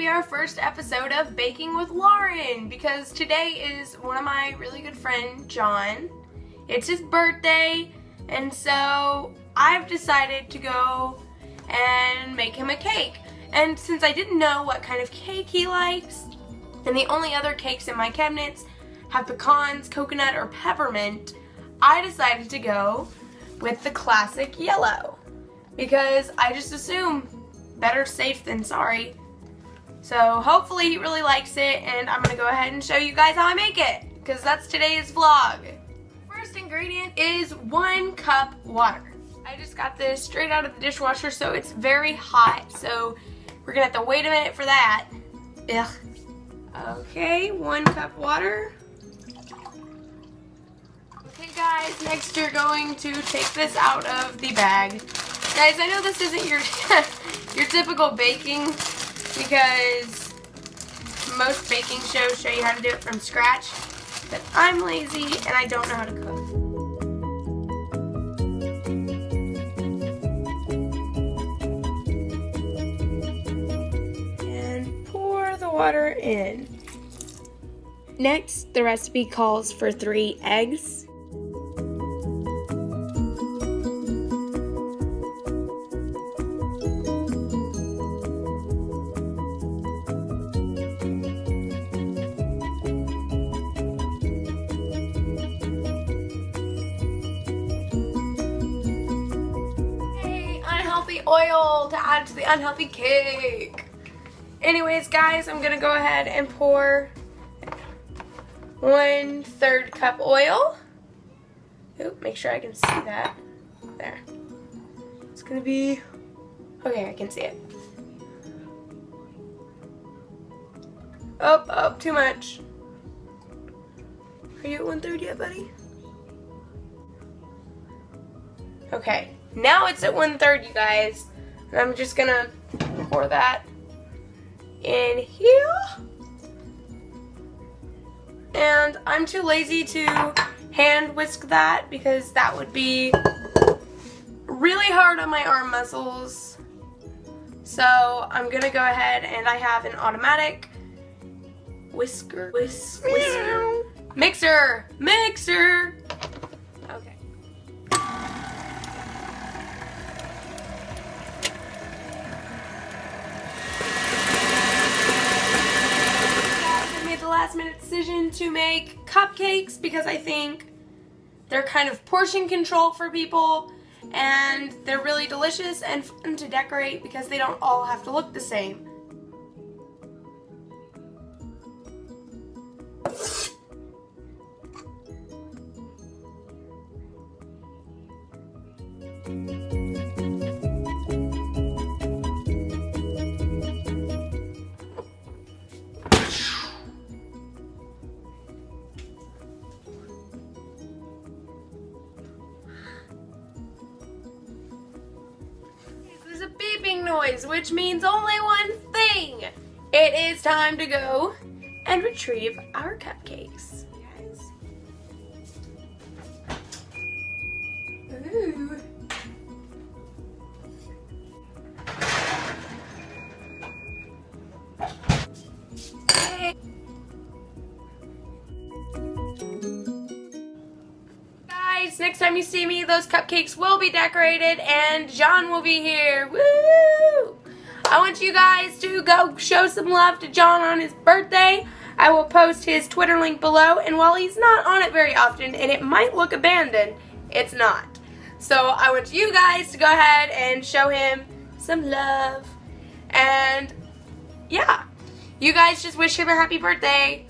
our first episode of Baking with Lauren because today is one of my really good friends, John. It's his birthday, and so I've decided to go and make him a cake. And since I didn't know what kind of cake he likes, and the only other cakes in my cabinets have pecans, coconut, or peppermint, I decided to go with the classic yellow because I just assume better safe than sorry. So hopefully he really likes it, and I'm gonna go ahead and show you guys how I make it because that's today's vlog. First ingredient is 1 cup water. I just got this straight out of the dishwasher, so it's very hot, so we're gonna have to wait a minute for that. Ugh. Okay, 1 cup water. Okay guys, next you're going to take this out of the bag. Guys, I know this isn't your your typical baking because most baking shows show you how to do it from scratch, but I'm lazy and I don't know how to cook. And pour the water in. Next, the recipe calls for 3 eggs. Oil to add to the unhealthy cake. Anyways guys, I'm gonna go ahead and pour 1/3 cup oil. Oop, make sure I can see that. There. It's gonna be, okay, I can see it. Oh, too much. Are you at 1/3 yet, buddy? Okay. Now it's at 1/3, you guys. And I'm just gonna pour that in here. And I'm too lazy to hand whisk that because that would be really hard on my arm muscles. So I'm gonna go ahead, and I have an automatic mixer. Okay. Last minute decision to make cupcakes because I think they're kind of portion control for people and they're really delicious and fun to decorate because they don't all have to look the same. Beeping noise, which means only one thing. It is time to go and retrieve our cupcakes. Guys. Ooh. Hey. Guys, next time you see me, those cupcakes will be decorated and John will be here. Woo! I want you guys to go show some love to John on his birthday. I will post his Twitter link below, and while he's not on it very often and it might look abandoned, it's not. So I want you guys to go ahead and show him some love. And yeah, you guys just wish him a happy birthday.